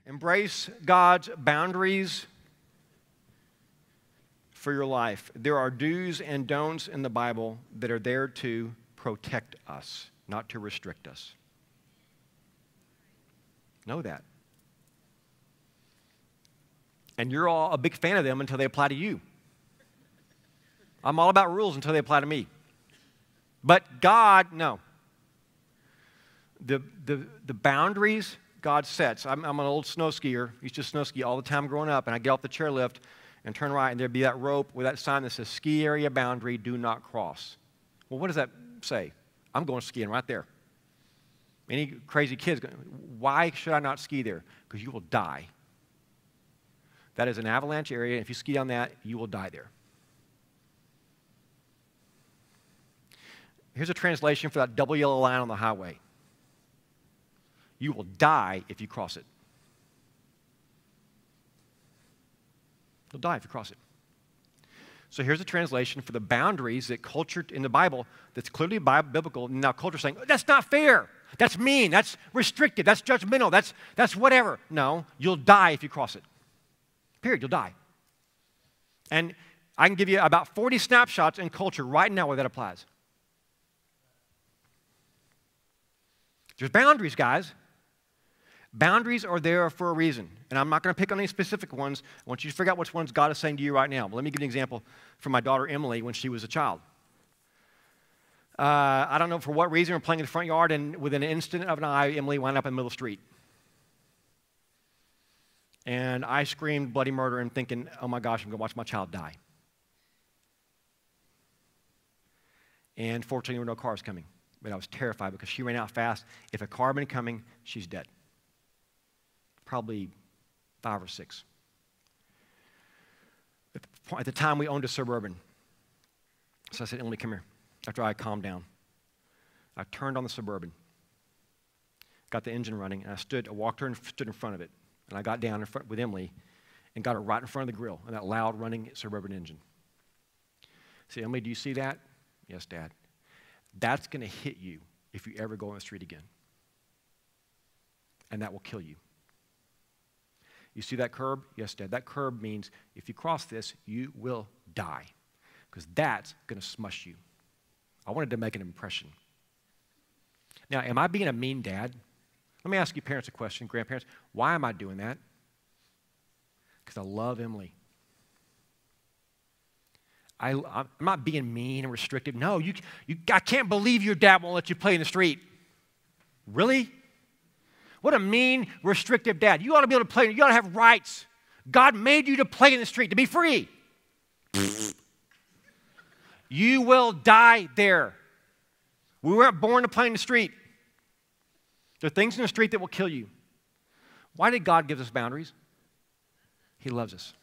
Embrace God's boundaries for your life. There are do's and don'ts in the Bible that are there to protect us, not to restrict us. Know that. And you're all a big fan of them until they apply to you. I'm all about rules until they apply to me. But God, no. The boundaries God sets. I'm an old snow skier. Used to snow ski all the time growing up, and I'd get off the chairlift and turn right, and there'd be that rope with that sign that says, ski area boundary, do not cross. Well, what does that say? I'm going skiing right there. Any crazy kids, why should I not ski there? Because you will die. That is an avalanche area, and if you ski on that, you will die there. Here's a translation for that double yellow line on the highway. You will die if you cross it. You'll die if you cross it. So here's a translation for the boundaries that culture in the Bible that's clearly biblical. Now culture's saying, that's not fair. That's mean. That's restrictive. That's judgmental. That's whatever. No, you'll die if you cross it. Period. You'll die. And I can give you about 40 snapshots in culture right now where that applies. There's boundaries, guys. Boundaries are there for a reason. And I'm not going to pick on any specific ones. I want you to figure out which ones God is saying to you right now. But let me give you an example from my daughter Emily when she was a child. I don't know for what reason, we're playing in the front yard, and within an instant of an eye, Emily wound up in the middle of the street. And I screamed bloody murder and thinking, oh my gosh, I'm going to watch my child die. And fortunately, there were no cars coming. But I was terrified because she ran out fast. If a car had been coming, she's dead. Probably 5 or 6. At the time, we owned a Suburban. So I said, Emily, come here. After I calmed down, I turned on the Suburban, got the engine running, and I walked her and stood in front of it. And I got down in front with Emily and got her right in front of the grill and that loud running Suburban engine. I said, Emily, do you see that? Yes, Dad. That's going to hit you if you ever go on the street again. And that will kill you. You see that curb? Yes, Dad. That curb means if you cross this, you will die. Because that's going to smush you. I wanted to make an impression. Now, am I being a mean dad? Let me ask you parents a question, grandparents. Why am I doing that? Because I love Emily. I'm not being mean and restrictive. No, I can't believe your dad won't let you play in the street. Really? What a mean, restrictive dad. You ought to be able to play. You ought to have rights. God made you to play in the street, to be free. You will die there. We weren't born to play in the street. There are things in the street that will kill you. Why did God give us boundaries? He loves us.